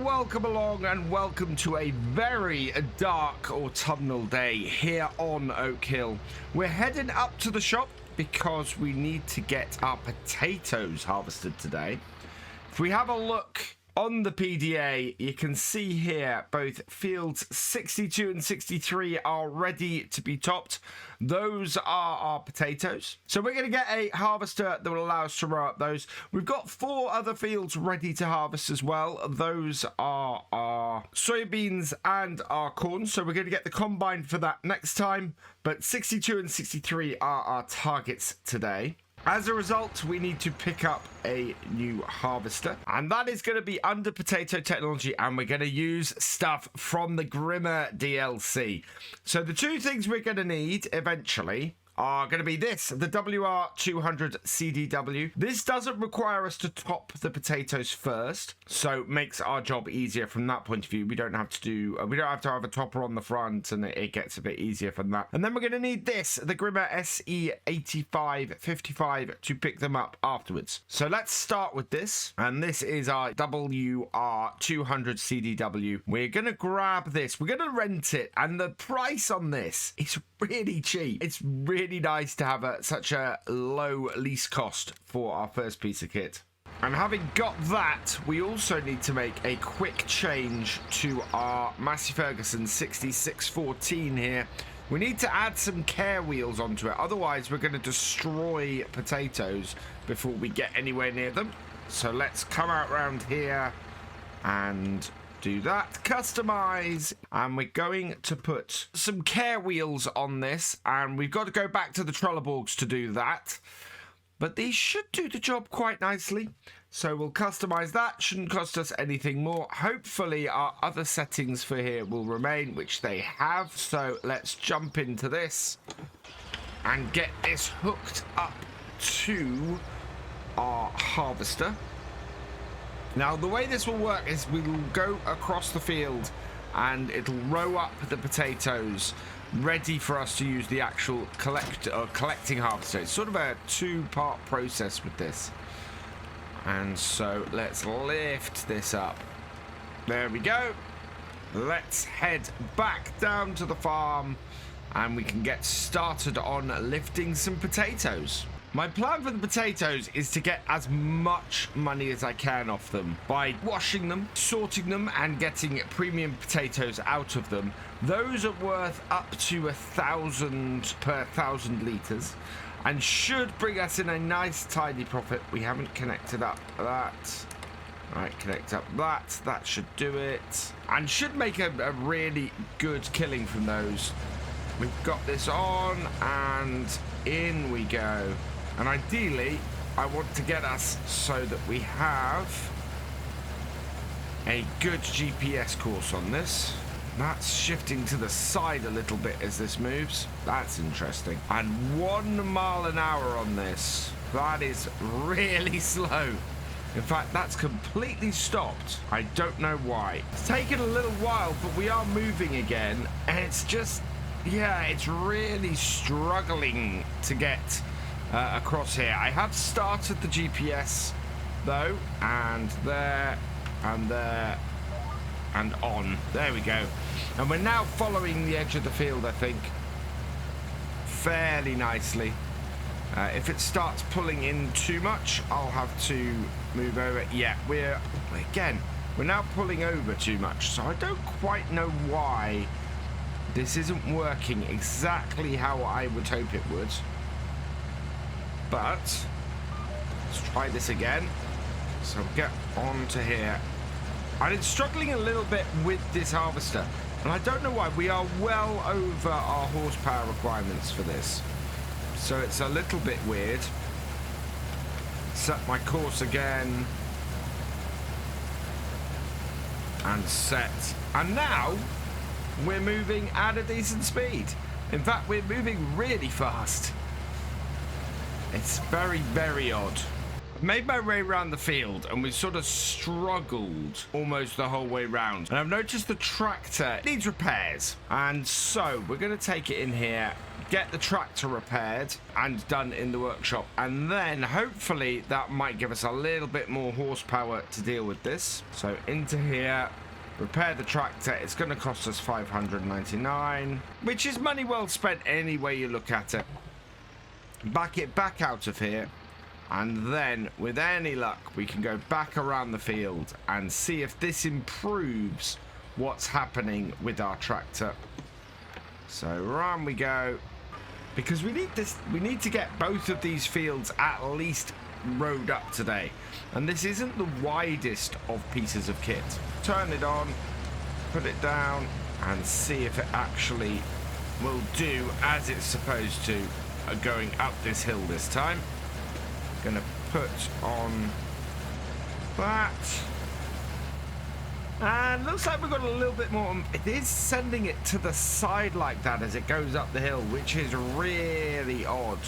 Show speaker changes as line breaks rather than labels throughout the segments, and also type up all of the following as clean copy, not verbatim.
welcome along and welcome to a very dark autumnal day here on OakHill. We're heading up to the shop because we need to get our potatoes harvested today. If we have a look on the PDA, you can see here both fields 62 and 63 are ready to be topped. Those are our potatoes. So we're going to get a harvester that will allow us to row up those. We've got 4 other fields ready to harvest as well. Those are our soybeans and our corn. So we're going to get the combine for that next time. But 62 and 63 are our targets today. As a result, we need to pick up a new harvester, and that is going to be under potato technology, and we're going to use stuff from the Grimmer DLC. So the 2 things we're going to need eventually are going to be this, the WR200 CDW. This doesn't require us to top the potatoes first, so makes our job easier from that point of view. We don't have to have a topper on the front, and it gets a bit easier from that. And then we're going to need this, the Grimmer SE8555, to pick them up afterwards. So let's start with this, and this is our WR200 CDW. We're going to grab this. We're going to rent it, and the price on this is really cheap. It's really nice to have such a low lease cost for our first piece of kit. And having got that, we also need to make a quick change to our Massey Ferguson 6614 here. We need to add some care wheels onto it, otherwise we're going to destroy potatoes before we get anywhere near them. So let's come out around here and do that, customize, and we're going to put some care wheels on this, and we've got to go back to the Trelleborgs to do that, but these should do the job quite nicely. So we'll customize that. Shouldn't cost us anything more. Hopefully our other settings for here will remain, which they have. So let's jump into this and get this hooked up to our harvester. Now, the way this will work is we will go across the field and it'll row up the potatoes ready for us to use the actual collecting harvester. It's sort of a 2-part process with this. And so let's lift this up. There we go. Let's head back down to the farm and we can get started on lifting some potatoes. My plan for the potatoes is to get as much money as I can off them by washing them, sorting them, and getting premium potatoes out of them. Those are worth up to 1,000 per 1,000 litres and should bring us in a nice tidy profit. We haven't connected up that. Right, connect up that. That should do it. And should make a really good killing from those. We've got this on and in we go. And ideally, I want to get us so that we have a good GPS course on this. That's shifting to the side a little bit as this moves. That's interesting. And 1 mile an hour on this. That is really slow. In fact, that's completely stopped. I don't know why. It's taken a little while, but we are moving again. And it's just, yeah, it's really struggling to get across here. I have started the GPS though, and there and there and on. There we go. And we're now following the edge of the field, I think, fairly nicely. If it starts pulling in too much, I'll have to move over. Yeah, we're now pulling over too much, so I don't quite know why this isn't working exactly how I would hope it would. But let's try this again. So get on to here. I've been struggling a little bit with this harvester, and I don't know why. We are well over our horsepower requirements for this, so it's a little bit weird. Set my course again and set, and now we're moving at a decent speed. In fact, we're moving really fast. It's very, very odd. I've made my way around the field and we've sort of struggled almost the whole way round. And I've noticed the tractor needs repairs. And so we're going to take it in here, get the tractor repaired and done in the workshop, and then hopefully that might give us a little bit more horsepower to deal with this. So into here, repair the tractor. It's going to cost us 599, which is money well spent any way you look at it. Back it back out of here, and then with any luck we can go back around the field and see if this improves what's happening with our tractor. So around we go, because we need to get both of these fields at least rode up today, and this isn't the widest of pieces of kit. Turn it on, put it down, and see if it actually will do as it's supposed to going up this hill this time. Gonna put on that, and looks like we've got a little bit more. It is sending it to the side like that as it goes up the hill, which is really odd,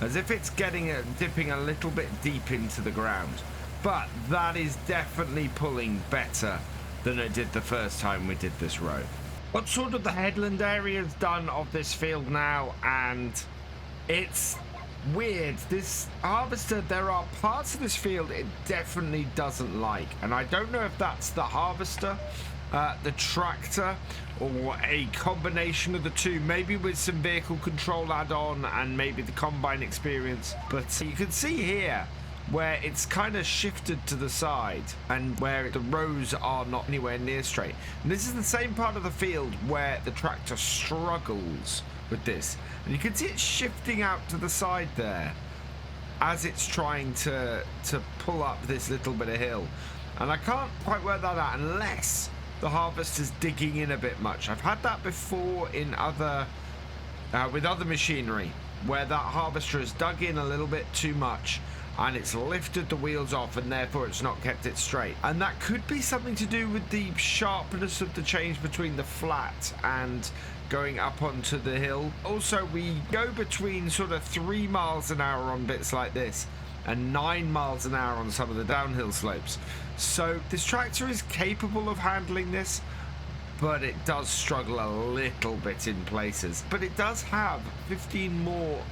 as if it's dipping a little bit deep into the ground. But that is definitely pulling better than it did the first time we did this row. What's sort of the headland area is done of this field now, and it's weird. This harvester, there are parts of this field it definitely doesn't like, and I don't know if that's the harvester, the tractor, or a combination of the two, maybe with some vehicle control add-on and maybe the combine experience. But you can see here where it's kind of shifted to the side and where the rows are not anywhere near straight. And this is the same part of the field where the tractor struggles with this, and you can see it shifting out to the side there as it's trying to pull up this little bit of hill. And I can't quite work that out unless the harvester's digging in a bit much. I've had that before in other with other machinery, where that harvester has dug in a little bit too much and it's lifted the wheels off, and therefore it's not kept it straight. And that could be something to do with the sharpness of the change between the flat and going up onto the hill. Also, we go between sort of 3 miles an hour on bits like this and 9 miles an hour on some of the downhill slopes. So this tractor is capable of handling this, but it does struggle a little bit in places. But it does have 15 more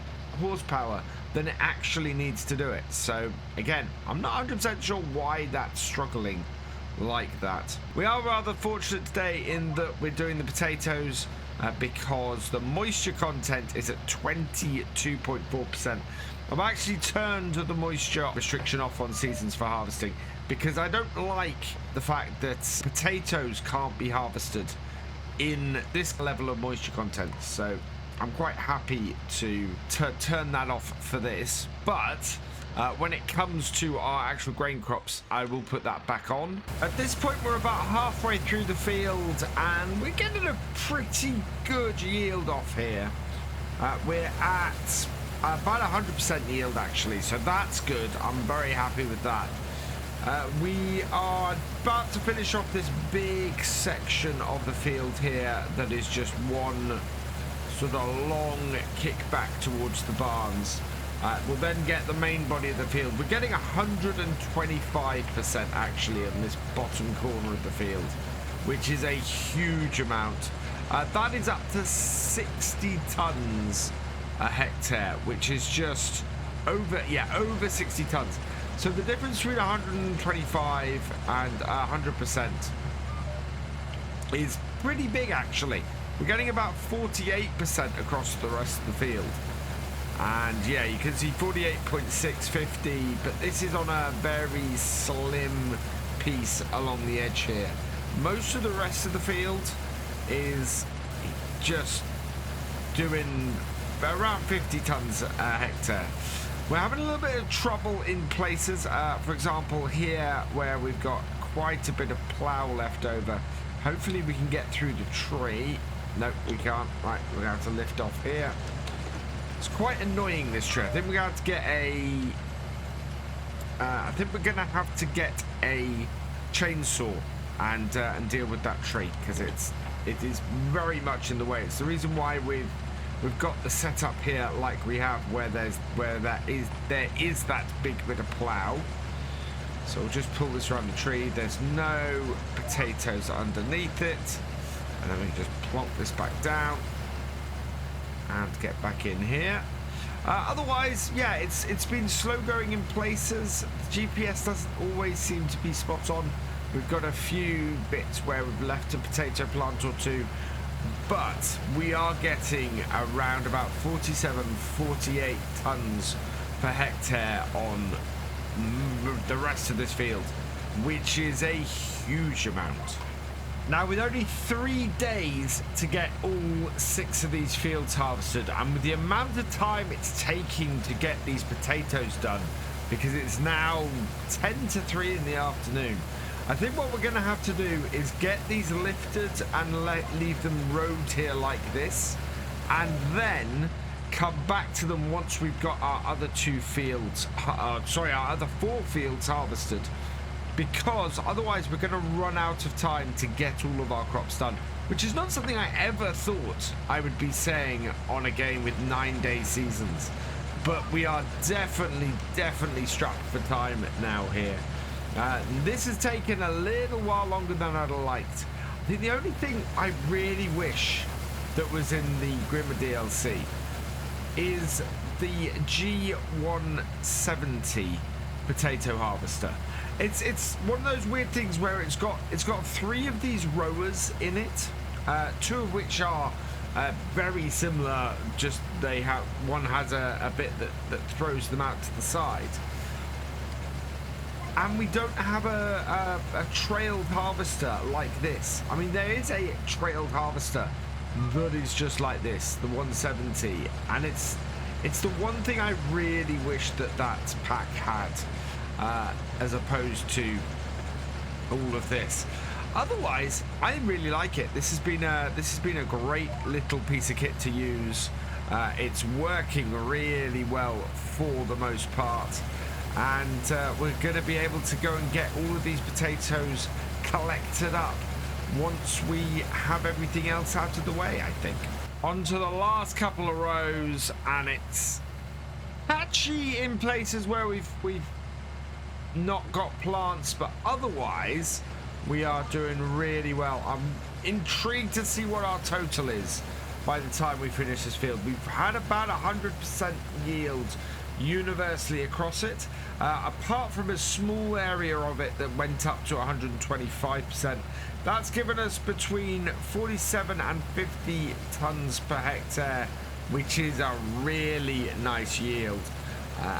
horsepower than it actually needs to do it. So again, I'm not 100% sure why that's struggling like that. We are rather fortunate today in that we're doing the potatoes because the moisture content is at 22.4%. I've actually turned the moisture restriction off on seasons for harvesting because I don't like the fact that potatoes can't be harvested in this level of moisture content. So I'm quite happy to turn that off for this. But when it comes to our actual grain crops, I will put that back on. At this point, we're about halfway through the field, and we're getting a pretty good yield off here. We're at about 100% yield, actually, so that's good. I'm very happy with that. We are about to finish off this big section of the field here that is just one sort of long kickback towards the barns. We'll then get the main body of the field. We're getting 125% actually in this bottom corner of the field, which is a huge amount. That is up to 60 tons a hectare, which is just over 60 tons. So the difference between 125 and 100% is pretty big actually. We're getting about 48% across the rest of the field. And yeah, you can see 48.650, but this is on a very slim piece along the edge here. Most of the rest of the field is just doing around 50 tons a hectare. We're having a little bit of trouble in places. For example, here where we've got quite a bit of plough left over. Hopefully we can get through the tree. Nope, we can't. Right, we're going to have to lift off here. It's quite annoying, this tree. I think we're going to have to get a chainsaw and deal with that tree, because it is very much in the way. It's the reason why we've got the setup here like we have, where there is that big bit of plough. So we'll just pull this around the tree. There's no potatoes underneath it, and then we can just plonk this back down. and get back in here. Otherwise, yeah, it's been slow going in places. The GPS doesn't always seem to be spot on. We've got a few bits where we've left a potato plant or two, but we are getting around about 47, 48 tons per hectare on the rest of this field, which is a huge amount. Now, with only 3 days to get all 6 of these fields harvested, and with the amount of time it's taking to get these potatoes done, because it's now 10 to 3 in the afternoon, I think what we're going to have to do is get these lifted and leave them rowed here like this, and then come back to them once we've got our other 2 fields, our other 4 fields harvested. Because otherwise we're going to run out of time to get all of our crops done, which is not something I ever thought I would be saying on a game with 9-day seasons. But we are definitely strapped for time now here. This has taken a little while longer than I'd have liked. I think the only thing I really wish that was in the Grimmer DLC is the G170 potato harvester. It's one of those weird things where it's got 3 of these rowers in it, 2 of which are very similar. Just one has a bit that throws them out to the side, and we don't have a trailed harvester like this. I mean, there is a trailed harvester that is just like this, the 170, and it's the one thing I really wish that pack had. As opposed to all of this. Otherwise, I really like it. This has been a great little piece of kit to use. It's working really well for the most part, and we're going to be able to go and get all of these potatoes collected up once we have everything else out of the way, I think. On to the last couple of rows, and it's patchy in places where we've not got plants, but otherwise we are doing really well. I'm intrigued to see what our total is by the time we finish this field. We've had about 100% yield universally across it, apart from a small area of it that went up to 125%. That's given us between 47 and 50 tons per hectare, which is a really nice yield,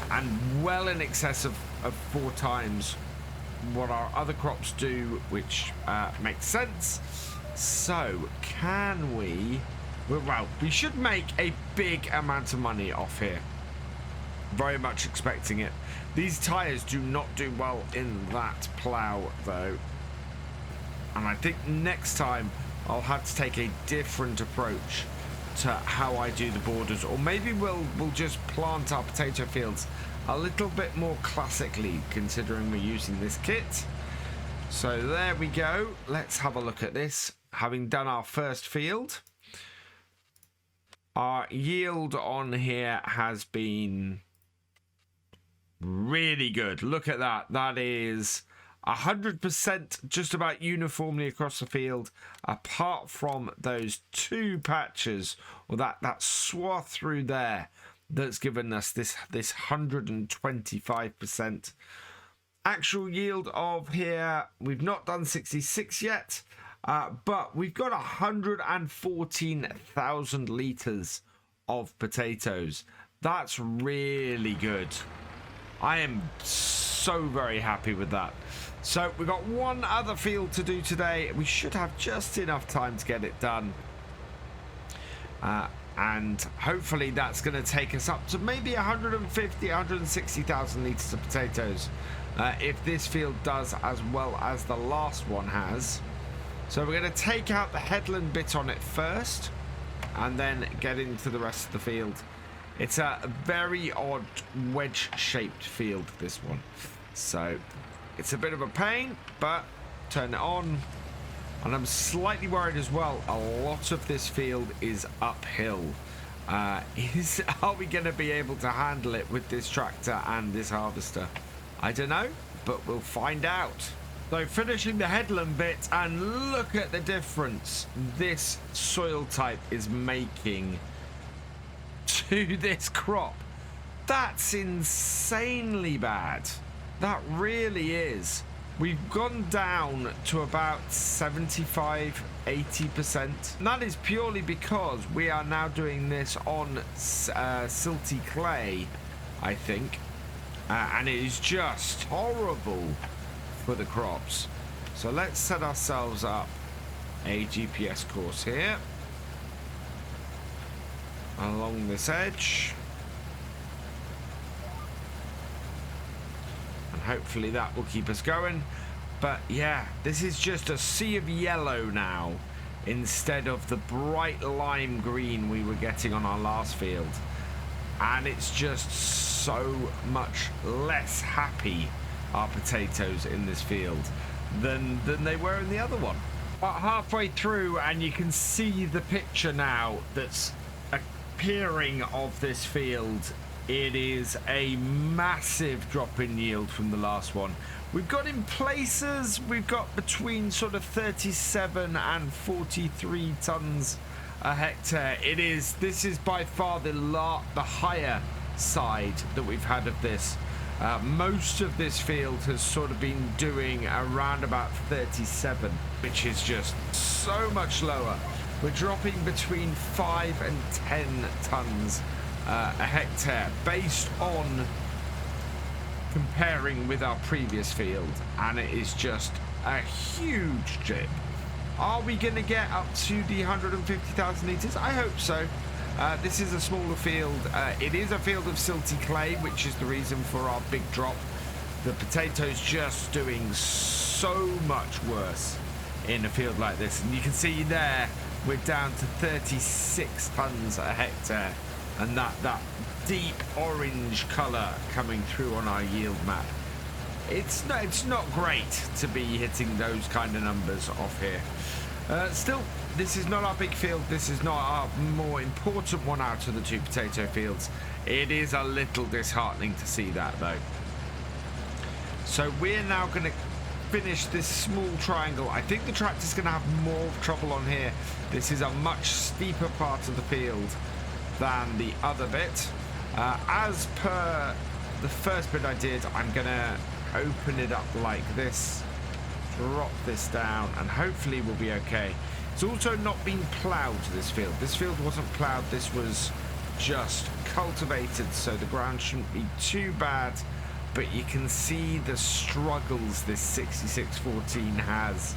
and well in excess of 4 times what our other crops do, which makes sense. So can we, well, we should make a big amount of money off here. Very much expecting it. These tires do not do well in that plow though, and I think next time I'll have to take a different approach to how I do the borders, or maybe we'll just plant our potato fields a little bit more classically, considering we're using this kit. So there we go. Let's have a look at this. Having done our first field, our yield on here has been really good. Look at that. That is 100% just about uniformly across the field, apart from those 2 patches, or that swath through there, that's given us this 125% actual yield of here. We've not done 66 yet, but we've got 114,000 litres of potatoes. That's really good. I am so very happy with that. So we've got one other field to do today. We should have just enough time to get it done. And hopefully that's going to take us up to maybe 150, 160,000 litres of potatoes, if this field does as well as the last one has. So we're going to take out the headland bit on it first, and then get into the rest of the field. It's a very odd wedge-shaped field, this one. So it's a bit of a pain, but turn it on. And I'm slightly worried as well. A lot of this field is uphill. Are we going to be able to handle it with this tractor and this harvester? I don't know, but we'll find out. So finishing the headland bit, and look at the difference this soil type is making to this crop. That's insanely bad. That really is. We've gone down to about 75–80%. And that is purely because we are now doing this on silty clay, I think. And it is just horrible for the crops. So let's set ourselves up a GPS course here along this edge, and hopefully that will keep us going. But yeah, this is just a sea of yellow now instead of the bright lime green we were getting on our last field, and it's just so much less happy, our potatoes in this field, than they were in the other one. About halfway through, and you can see the picture now that's appearing of this field. It is a massive drop in yield from the last one. We've got in places, we've got between sort of 37 and 43 tons a hectare. This is by far the higher side that we've had of this. Most of this field has sort of been doing around about 37, which is just so much lower. We're dropping between 5 and 10 tons a hectare based on comparing with our previous field, and it is just a huge dip. Are we going to get up to the 150,000 litres? I hope so. This is a smaller field. It is a field of silty clay, which is the reason for our big drop. The potatoes just doing so much worse in a field like this. And you can see there, we're down to 36 tons a hectare. And that deep orange colour coming through on our yield map. It's not great to be hitting those kind of numbers off here. Still, this is not our big field. This is not our more important one out of the two potato fields. It is a little disheartening to see that, though. So we're now going to finish this small triangle. I think the tractor's going to have more trouble on here. This is a much steeper part of the field than the other bit. As per the first bit I did, I'm going to open it up like this, drop this down, and hopefully we'll be okay. It's also not been ploughed, this field. This field wasn't ploughed. This was just cultivated, so the ground shouldn't be too bad. But you can see the struggles this 6614 has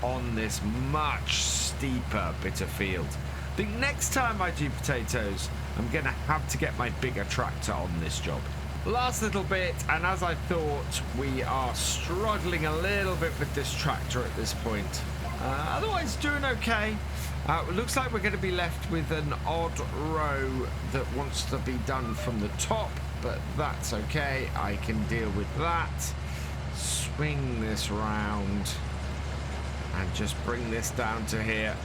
on this much steeper bit of field. I think next time I do potatoes, I'm going to have to get my bigger tractor on this job. Last little bit, and as I thought, we are struggling a little bit with this tractor at this point. Otherwise, doing okay. It looks like we're going to be left with an odd row that wants to be done from the top, but that's okay. I can deal with that. Swing this round and just bring this down to here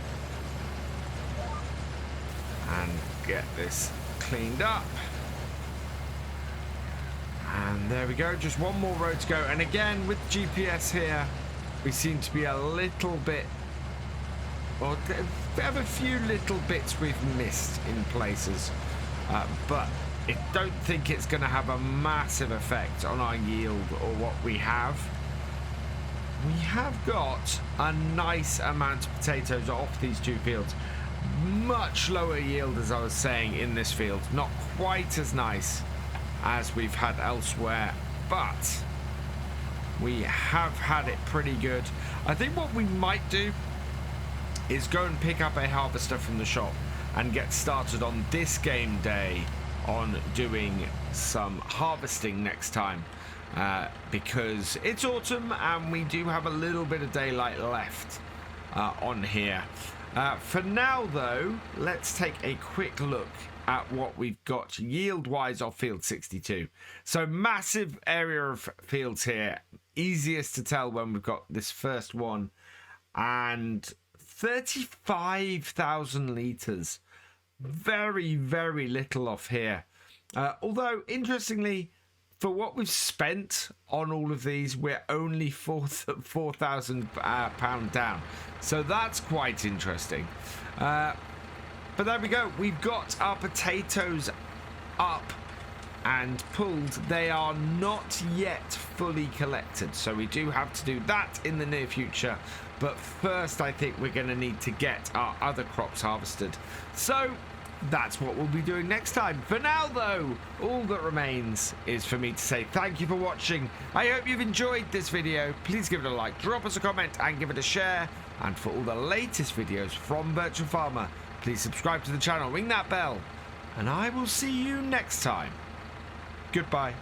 and get this cleaned up. And there we go, just one more row to go. And again, with GPS here, we seem to be a little bit, or we have a few little bits we've missed in places, but I don't think it's going to have a massive effect on our yield or what we have. We have got a nice amount of potatoes off these two fields. Much lower yield, as I was saying, in this field. Not quite as nice as we've had elsewhere, but we have had it pretty good. I think what we might do is go and pick up a harvester from the shop and get started on this game day on doing some harvesting next time, because it's autumn and we do have a little bit of daylight left on here. For now, though, let's take a quick look at what we've got yield-wise off field 62. So massive area of fields here. Easiest to tell when we've got this first one. And 35,000 litres. Very, very little off here. Although, interestingly, for what we've spent on all of these, we're only £4,000 down. So that's quite interesting. But there we go. We've got our potatoes up and pulled. They are not yet fully collected, so we do have to do that in the near future. But first, I think we're going to need to get our other crops harvested. So that's what we'll be doing next time. For now, though, all that remains is for me to say thank you for watching. I hope you've enjoyed this video. Please give it a like, drop us a comment, and give it a share. And for all the latest videos from Virtual Farmer, please subscribe to the channel, ring that bell, and I will see you next time. Goodbye.